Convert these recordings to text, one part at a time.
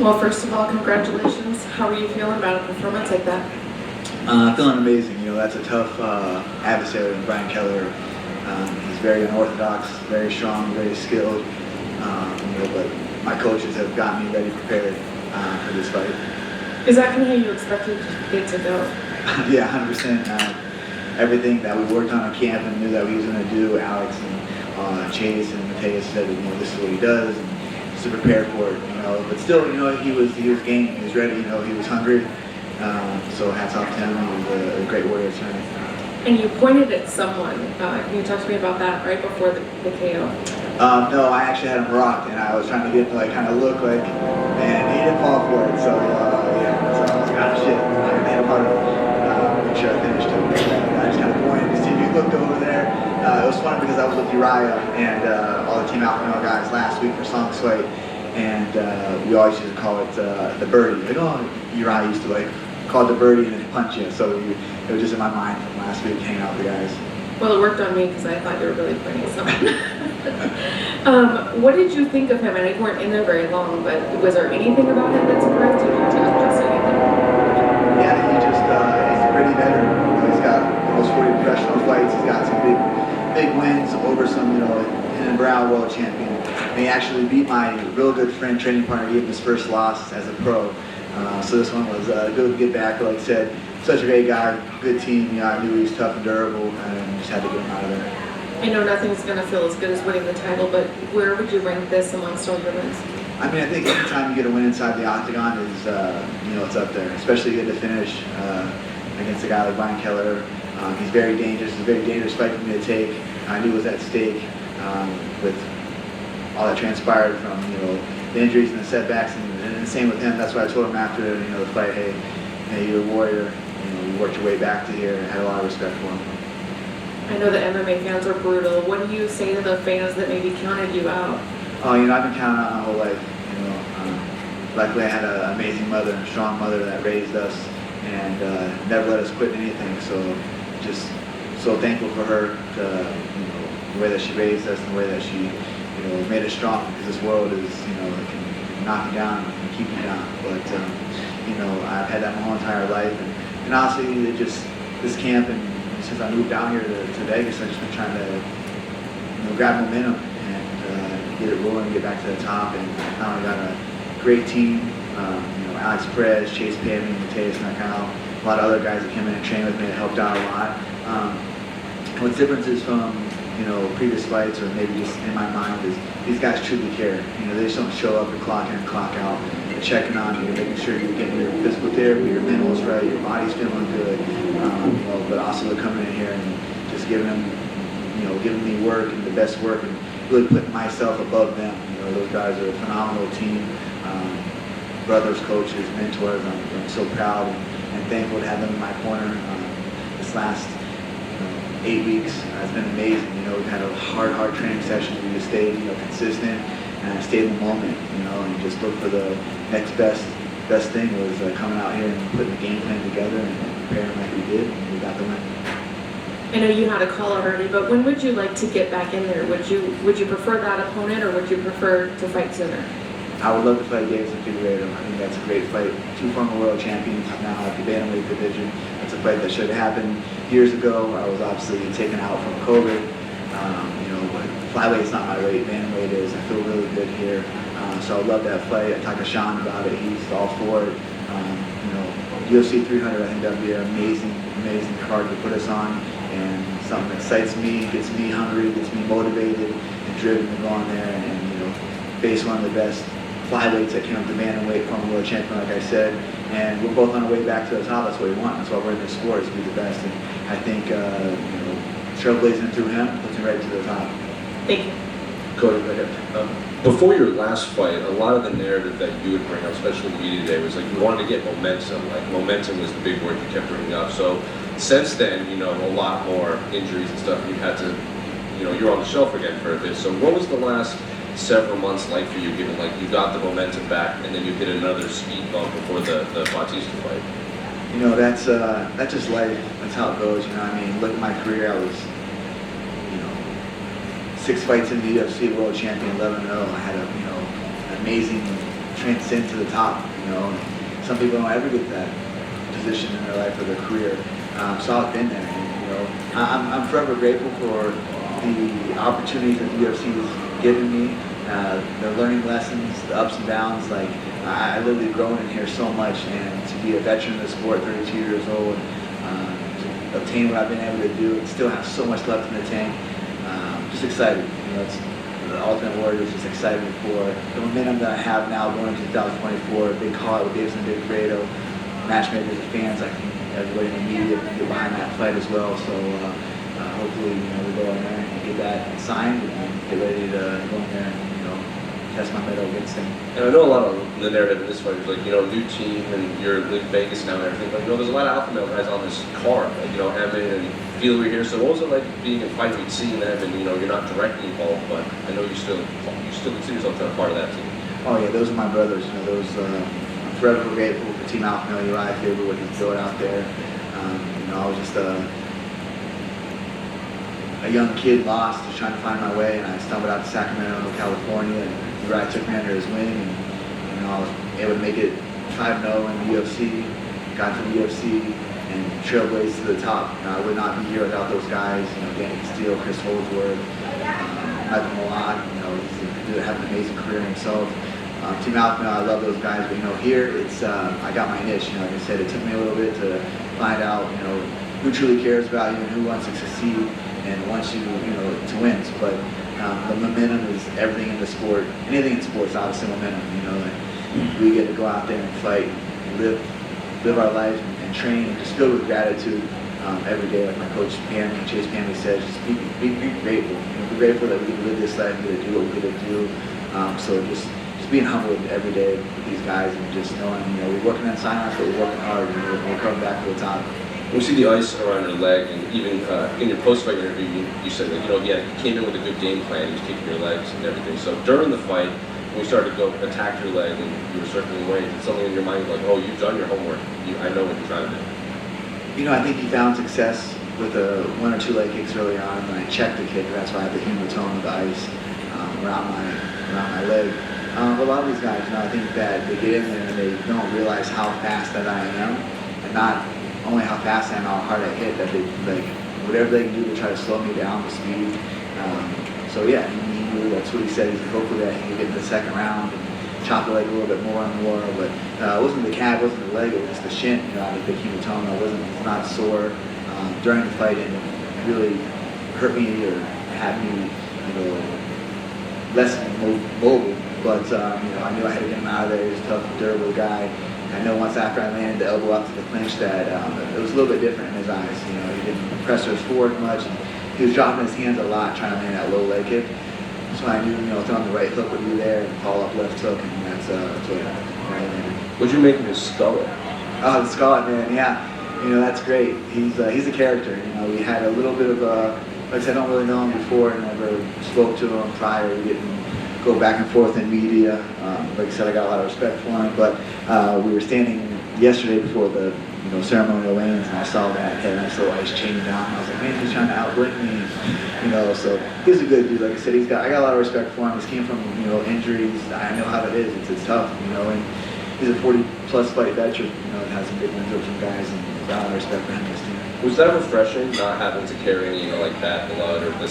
Well, first of all, congratulations. How are you feeling about a performance like that? Feeling amazing. That's a tough adversary in Brian Keller. He's very unorthodox, very strong, very skilled. But my coaches have gotten me ready, prepared for this fight. Is that kind of how you expected it to go? Yeah, 100%. Everything that we worked on in camp and knew that we was going to do, Alex and Chase and Mateus said, this is what he does, and just to prepare for it. But still, he was game. He was ready. He was hungry. So hats off to him. He was a great warrior attorney. And you pointed at someone. Can you talk to me about that right before the KO? No, I actually had him rocked, and I was trying to get him to kind of look like, and he didn't fall for it. So so I was like, shit, I'm gonna hit him hard. Make sure I finished him. I just kind of pointed to see if he looked over there. It was funny because I was with Uriah and all the Team Alpha Male guys last week for Song's fight, and we always used to call it the birdie. Uriah used to call it the birdie and then punch you. So it was just in my mind from last week hanging out with the guys. Well, it worked on me because I thought you were really pointing at someone. What did you think of him? I know you weren't in there very long, but was there anything about him that surprised you? Did you adjust anything? Yeah, he's a pretty veteran. He's got almost 40 professional fights. He's got some big wins over some, in and Brown world champion. And he actually beat my real good friend, training partner. He gave him his first loss as a pro. So this one was good to get back. Like I said, such a great guy, good team. I knew he was tough and durable, and just had to get him out of there. I know nothing's going to feel as good as winning the title, but where would you rank this amongst all your wins? I think any time you get a win inside the octagon is, it's up there. Especially you get to finish against a guy like Brian Keller. He's very dangerous. It's a very dangerous fight for me to take. I knew it was at stake with all that transpired from, the injuries and the setbacks, and the same with him. That's why I told him after, the fight, hey, you're a warrior. You worked your way back to here, and had a lot of respect for him. I know the MMA fans are brutal. What do you say to the fans that maybe counted you out? Oh, I've been counted out my whole life. Luckily I had an amazing mother, a strong mother that raised us and never let us quit anything. So just so thankful for her, the way that she raised us and the way that she, made us strong. Because this world is, it can knock you down and keep you down. But I've had that my whole entire life, and honestly, this camp and since I moved down here to Vegas, I've just been trying to grab momentum and get it rolling, get back to the top. And I finally got a great team. Alex Perez, Chase Pammy, Mateus Nakao, a lot of other guys that came in and trained with me that helped out a lot. What's different is from previous fights, or maybe just in my mind, is these guys truly care. They just don't show up and clock in and clock out. They're checking on you, making sure you're getting your physical therapy, your mental's right, your body's feeling good. But also they're coming in here and just giving me work and the best work, and really putting myself above them. Those guys are a phenomenal team, brothers, coaches, mentors. I'm so proud and thankful to have them in my corner. This last 8 weeks has been amazing. We've had a hard training sessions. We just stayed, consistent and stayed in the moment, and just look for the next best thing was coming out here and putting the game plan together and preparing like we did, and we got the win. I know you had a call already, but when would you like to get back in there? Would you prefer that opponent, or would you prefer to fight sooner? I would love to fight Davis and Figueiredo. I think that's a great fight. 2 former world champions now at the bantamweight division. That's a fight that should have happened years ago. I was obviously taken out from COVID. But flyweight is not my weight. Bantamweight is. I feel really good here. So I love that fight. I talked to Sean about it. He's all for it. UFC 300, I think that would be an amazing card to put us on, and something that excites me, gets me hungry, gets me motivated and driven to go on there and face one of the best flyweights that came up to bantamweight, former world champion, like I said. And we're both on our way back to the top. That's what we want. That's why we're in this sport, is to be the best. And I think trailblazing through him puts me right to the top. Thank you. Cody, right here. Before your last fight, a lot of the narrative that you would bring up, especially in the media today, was you wanted to get momentum. Momentum was the big word you kept bringing up. So since then, a lot more injuries and stuff. You had to, you're on the shelf again for a bit. So what was the last several months like for you, given you got the momentum back and then you hit another speed bump before the Bautista fight? That's just life. That's how it goes. Look at my career. I was 6 fights in the UFC, world champion, 11-0. I had an amazing transcend to the top. Some people don't ever get that position in their life or their career. So I've been there, and I'm forever grateful for the opportunities that the UFC has given me, the learning lessons, the ups and downs. Like I literally grown in here so much, and to be a veteran of the sport, 32 years old, to obtain what I've been able to do, and still have so much left in the tank. Just excited. It's the Ultimate Warrior is just excited for the momentum that I have now going into 2024. Big call out with Davidson, Big Fredo, matchmakers and fans. I think everybody in the media can get behind that fight as well. So hopefully, we go in there and get that signed and get ready to go in there and test my mettle against him. And I know a lot of the narrative in this fight is like, new team and you're in Vegas now and everything, but there's a lot of alpha male guys on this card, like, Emmett and Fielder here. So what was it like being in fight week, seeing them, and you're not directly involved, but I know you still consider yourself to be a part of that team. Oh yeah, those are my brothers. Those I'm forever grateful for Team Alpha Male Uriah Faber, what he's built out there. I was just a young kid lost, just trying to find my way, and I stumbled out to Sacramento, California, and Uriah took me under his wing, and I was able to make it 5-0 in the UFC, got to the UFC, and trailblazed to the top. I would not be here without those guys. Danny Castillo, Chris Holdsworth, Michael Milan. He's had an amazing career himself. Team Alpha Male, I love those guys, but here it's I got my niche. Like I said, it took me a little bit to find out who truly cares about you and who wants to succeed and wants you to win. But the momentum is everything in the sport. Anything in sports, obviously momentum. We get to go out there and fight, and live our life, and train, and just filled with gratitude every day. Like my coach Chase Pammy says, just be grateful. Be grateful that we get to live this life, we get to do what we get to do. So just being humbled every day with these guys, and just knowing we're working on silence, but we're working hard, and we're coming back to the top. We see the ice around your leg, and even in your post-fight interview, you said that you came in with a good game plan. You was kicking your legs and everything. So during the fight, when you started to go attack your leg and you were circling away, did something in your mind like, oh, you've done your homework. I know what you're trying to do. I think he found success with one or two leg kicks early on. When I checked the kick, that's why I had the hematoma of the ice around my leg. A lot of these guys, I think that they get in there and they don't realize how fast that I am, and not only how fast I am, how hard I hit, that they whatever they can do to try to slow me down with speed. So yeah, he knew, that's what he said. He's hopefully that he can get in the second round and chop the leg a little bit more and more. But it wasn't the calf, it wasn't the leg, it was just the shin. I had a big hematoma. It's not sore during the fight, and it really hurt me or had me, less mobile. But I knew I had to get him out of there. He was a tough, durable guy. I know once after I landed the elbow up to the clinch that it was a little bit different in his eyes. He didn't press us forward much. He was dropping his hands a lot trying to land that low leg kick. So I knew, throwing the right hook would be there, and follow up left hook, and that's what I landed. What'd you make of his skull? Oh, the skull, man, yeah. That's great. He's a character. We had a little bit of like I said, I don't really know him before, and never spoke to him prior. We didn't go back and forth in media. Like I said, I got a lot of respect for him, but we were standing yesterday before the ceremonial weigh-ins, and I saw that head and I saw ice chain down, and I was like, man, he's trying to outblink me, so he's a good dude. Like I said, I got a lot of respect for him. He's came from injuries. I know how that is. It's tough, and he's a 40-plus fight veteran, and has some big wins over some guys, and got a lot of respect for him this team. Was that refreshing, not having to carry any, like bad blood or the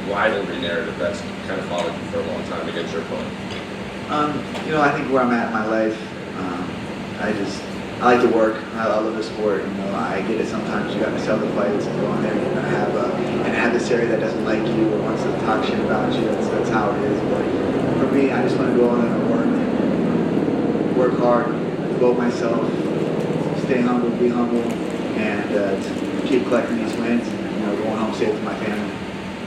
rivalry narrative that's kind of followed you for a long time against your opponent? I think where I'm at in my life, I like to work. I love the sport. I get it. Sometimes you got to sell the fights and go in there. You're gonna have an adversary that doesn't like you or wants to talk shit about you. That's how it is. But for me, I just want to go in there and work hard, devote myself, stay humble, be humble, and to keep collecting these wins and going home safe to my family.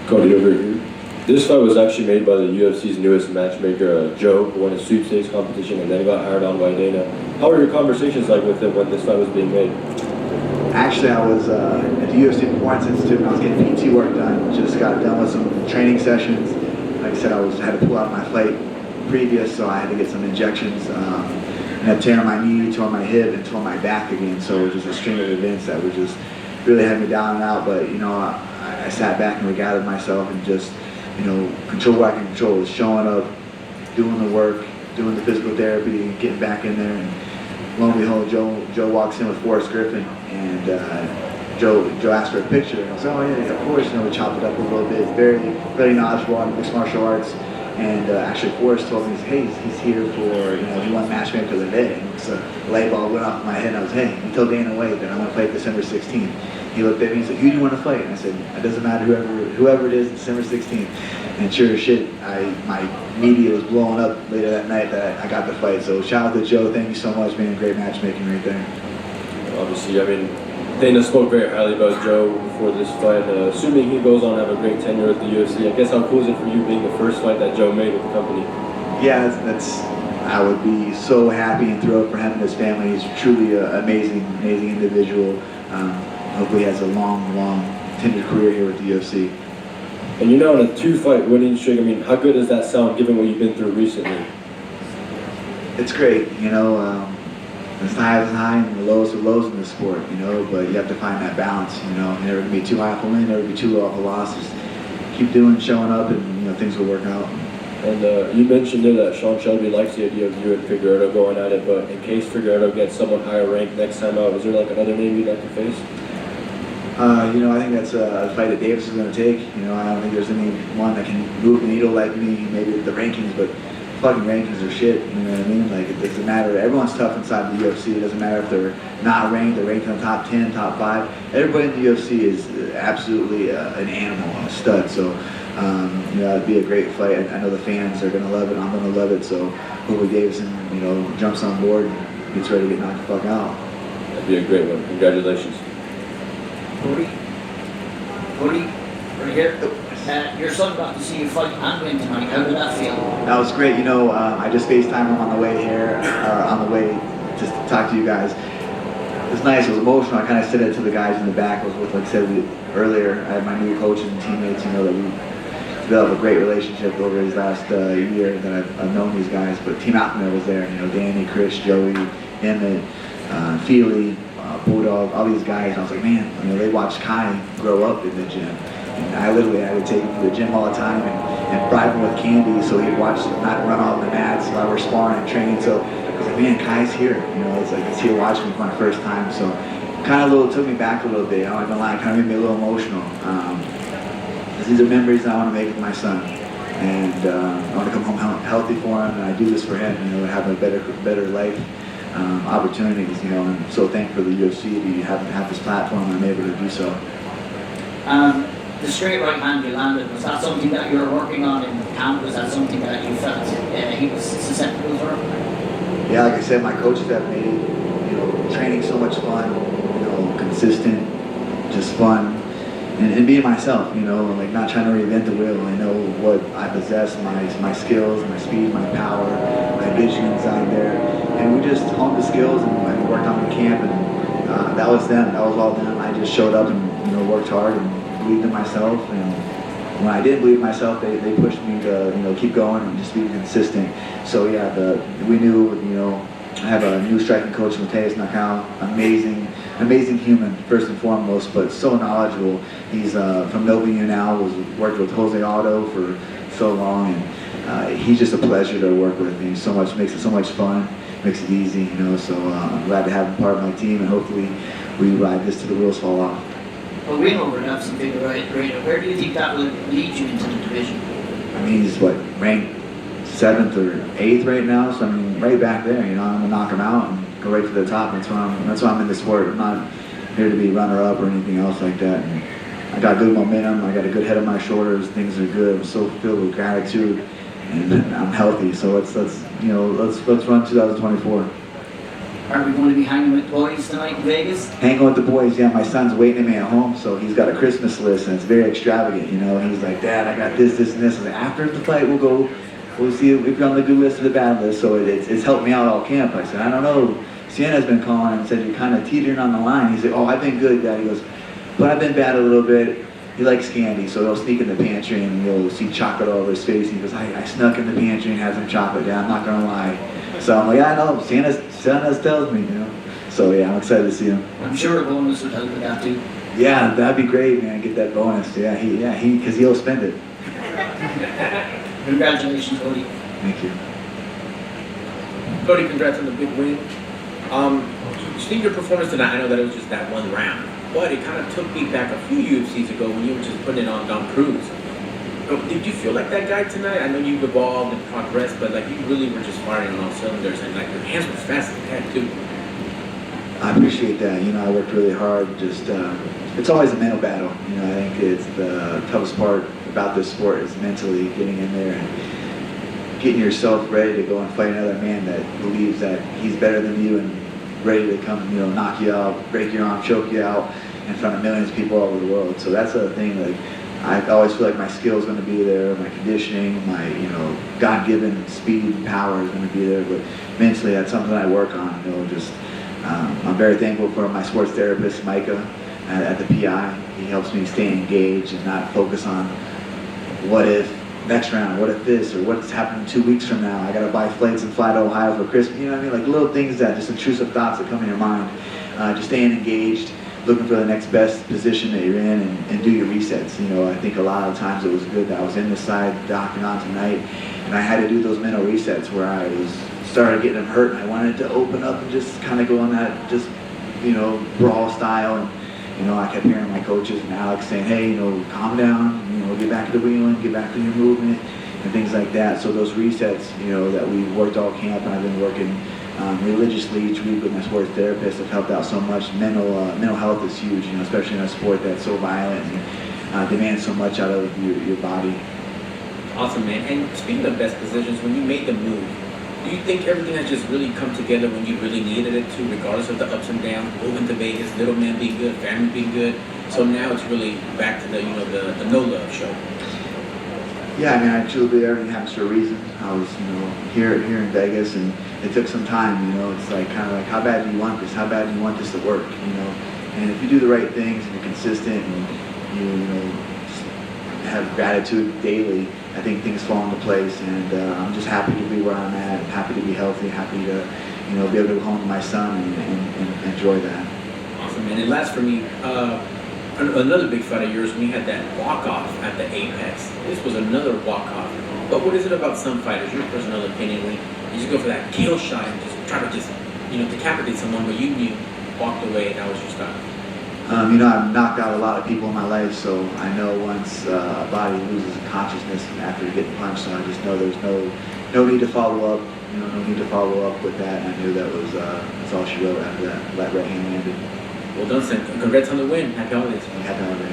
Cody, over here. This fight was actually made by the UFC's newest matchmaker, Joe, who won a sweepstakes competition and then got hired on by Dana. How were your conversations like with him when this fight was being made? Actually, I was at the UFC Performance Institute, and I was getting PT work done. Just got done with some training sessions. Like I said, I had to pull out my fight previous, so I had to get some injections. And I tear my knee, tore my hip, and tore my back again. So it was just a string of events that would just really had me down and out. But I sat back and regathered myself and just control what I can control. Showing up, doing the work, doing the physical therapy, getting back in there, and lo and behold, Joe walks in with Forrest Griffin, and Joe asked for a picture, and I was like, oh yeah, of course, we chopped it up a little bit, very knowledgeable on mixed martial arts, and actually Forrest told me, hey, he's here for, he won matchmaker of the day, and so the light bulb went off in my head, and I was, hey, you tell Dana White that I'm going to fight December 16th. He looked at me and said, who do you want to fight? And I said, it doesn't matter whoever it is, December 16th. And sure as shit, my media was blowing up later that night that I got the fight. So shout out to Joe, thank you so much, man, great matchmaking right there. Obviously, I mean, Dana spoke very highly about Joe before this fight. Assuming he goes on to have a great tenure at the UFC, I guess how cool is it for you being the first fight that Joe made with the company? Yeah, I would be so happy and thrilled for him and his family. He's truly an amazing individual. Hopefully he has a long tenured career here with the UFC. And you're now on a 2-fight winning streak. I mean, how good does that sound given what you've been through recently? It's great, It's highs and highs and the lowest of lows in this sport, but you have to find that balance, You're never going to be too high off a win, never be too low off a loss. Just keep showing up, and things will work out. And you mentioned there that Sean Shelby likes the idea of you and Figueiredo going at it, but in case Figueiredo gets someone higher ranked next time out, is there like another name you'd like to face? I think that's a fight that Davis is going to take. I don't think there's anyone that can move the needle like me, maybe with the rankings, but fucking rankings are shit, you know what I mean? Like, it doesn't matter. Everyone's tough inside the UFC. It doesn't matter if they're not ranked, they're ranked in the top 10, top 5. Everybody in the UFC is absolutely an animal, a stud. So, it'd be a great fight. I know the fans are going to love it. I'm going to love it. So, hopefully Davison, jumps on board and gets ready to get knocked the fuck out. That'd be a great one. Congratulations. Cody, right here. Your son got to see you fight and win tonight. How did that feel? That was great. I just FaceTimed him on the way here, on the way to talk to you guys. It was nice. It was emotional. I kind of said it to the guys in the back. I was with, like I said earlier, I had my new coaches and teammates, that we developed a great relationship over his last year that I've known these guys. But Team Alchemy was there, Danny, Chris, Joey, Emmett, Feely, Bulldog, all these guys. And I was like, man, they watched Kai grow up in the gym. And I literally had to take him to the gym all the time and bribe him with candy so he'd watch not run off the mats while we're sparring and training. So I was like, man, Kai's here. It's like he's here watching me for my first time. So kind of took me back a little bit. I'm not gonna lie, kind of made me a little emotional. These are memories that I want to make with my son. And I want to come home healthy for him, and I do this for him, have a better life. Opportunities, and I'm so thankful for the UFC to have this platform and I'm able to do so. The straight right hand you landed, was that something that you were working on in camp? Was that something that you felt he was susceptible for? Yeah, like I said, my coaches have made training so much fun, consistent, just fun, and being myself, like not trying to reinvent the wheel. I know what I possess, my skills, my speed, my power, my vision inside there. And we just honed the skills and worked on the camp, and that was them. That was all them. I just showed up and worked hard and believed in myself. And when I didn't believe in myself, they pushed me to keep going and just be consistent. So yeah, we knew I have a new striking coach, Mateus Nakao, amazing human first and foremost, but so knowledgeable. He's from Nova now, worked with Jose Aldo for so long, and he's just a pleasure to work with. And makes it so much fun. Makes it easy, so I'm glad to have him part of my team, and hopefully we ride this till the wheels fall off. Well, we know we're going to have some big right. Where do you think that will lead you into the division? I mean, he's ranked 7th or 8th right now, so right back there, I'm going to knock him out and go right to the top. That's why I'm in this sport. I'm not here to be runner-up or anything else like that. And I got good momentum, I got a good head on my shoulders, things are good, I'm so filled with gratitude. And I'm healthy, so let's run 2024. Are we going to be hanging with boys tonight in Vegas? Hanging with the boys, yeah. My son's waiting at me at home, so he's got a Christmas list, and it's very extravagant, And he's like, Dad, I got this, and this. And after the fight, we'll see if we're on the good list or the bad list. So it's helped me out all camp. I said, I don't know. Sienna's been calling and said you're kind of teetering on the line. He said, oh, I've been good, Dad. He goes, but I've been bad a little bit. He likes candy, so he'll sneak in the pantry and you'll see chocolate all over his face. He goes, I snuck in the pantry and had some chocolate, Dad, I'm not gonna lie. So I'm like, yeah, I know, Sienna tells me, So yeah, I'm excited to see him. I'm sure a bonus would help with that too. Yeah, that'd be great, man, get that bonus. Yeah, because he'll spend it. Congratulations, Cody. Thank you. Cody, congrats on the big win. Seeing your performance tonight, I know that it was just that one round, but it kind of took me back a few UFCs ago when you were just putting it on Don Cruz. Did you feel like that guy tonight? I know you've evolved and progressed, but like you really were just firing on all cylinders, and like your hands were fast as heck too. I appreciate that. I worked really hard. Just it's always a mental battle. I think it's the toughest part about this sport is mentally getting in there and getting yourself ready to go and fight another man that believes that he's better than you and ready to come, knock you out, break your arm, choke you out in front of millions of people all over the world. So that's the thing. Like I always feel like my skill is going to be there, my conditioning, my God-given speed and power is going to be there. But mentally, that's something I work on. I'm very thankful for my sports therapist, Micah, at the PI. He helps me stay engaged and not focus on what if next round, what if this, or what's happening 2 weeks from now. I got to buy flights and fly to Ohio for Christmas. You know what I mean? Like little things just intrusive thoughts that come in your mind. Just staying engaged, looking for the next best position that you're in, and do your resets. I think a lot of times it was good that I was in the side docking on tonight, and I had to do those mental resets where I started getting hurt, and I wanted to open up and just kind of go on that brawl style. And I kept hearing my coaches and Alex saying, hey, calm down, get back to the wheeling, get back to your movement, and things like that. So those resets, that we worked all camp, and I've been working religiously each week with my sports therapist have helped out so much. Mental health is huge, especially in a sport that's so violent and demands so much out of your body. Awesome, man. And speaking of best positions, when you made the move, do you think everything has just really come together when you really needed it to, regardless of the ups and downs, moving to Vegas, little man being good, family being good? So now it's really back to the no love show. Yeah, I truly believe everything happens for a reason. I was, here in Vegas, and it took some time. It's like kind of like, how bad do you want this? How bad do you want this to work? And if you do the right things and you're consistent and you have gratitude daily, I think things fall into place. And I'm just happy to be where I'm at. I'm happy to be healthy. Happy to, be able to go home to my son and enjoy that. Awesome, man. And last for me. Another big fight of yours when you had that walk-off at the Apex. This was another walk-off. But what is it about some fighters, your personal opinion, when you just go for that kill shot and just try to decapitate someone, but you walked away and that was your style? I've knocked out a lot of people in my life, so I know once a body loses consciousness after getting punched, so I just know there's no need to follow up. No need to follow up with that. And I knew that was that's all she wrote after that right hand landed. Well done, son. Congrats on the win. Happy holidays. Happy holidays.